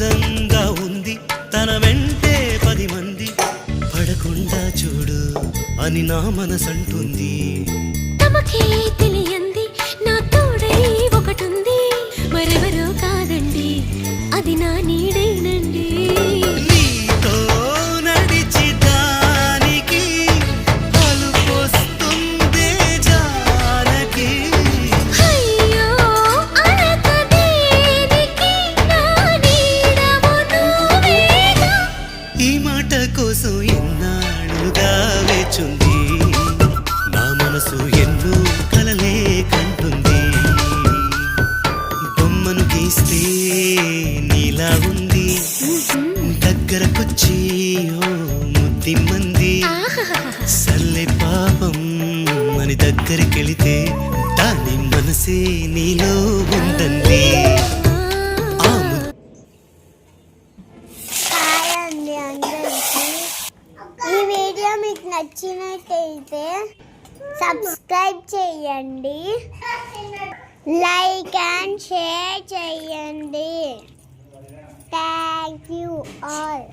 అందంగా ఉంది తన వెంటే 10 మంది పడకుండా చూడు అని నా మనసంటుంది. తమకే తెలియంది నా తోడై ఒకటుంది, మరెవరో కాదండి అది నా నీడేనండి. నీతో నడిచి దానికి అలుపొస్తుందే జానకి. అయ్యో అనక దేనికి నా నీడవు నువ్వేగా. ఈ మాట కోసం ఎన్నాళ్ళుగా వేచుంది నా మనసు ఎన్నో కలలే కంటుంది. బొమ్మను గీస్తే నీలా ఉంది దగ్గరకొచ్చి ఓ ముద్దిమ్మంది. సల్లే పాపం అని దగ్గరికెళితే దాని మనసే నీలో ఉందండి. హాయ్ అండి అందరికీ. ఈ వీడియో మీకు నచ్చినట్టయితే సబ్స్క్రైబ్ చేయండి, లైక్ అండ్ షేర్ చేయండి. Thank you all.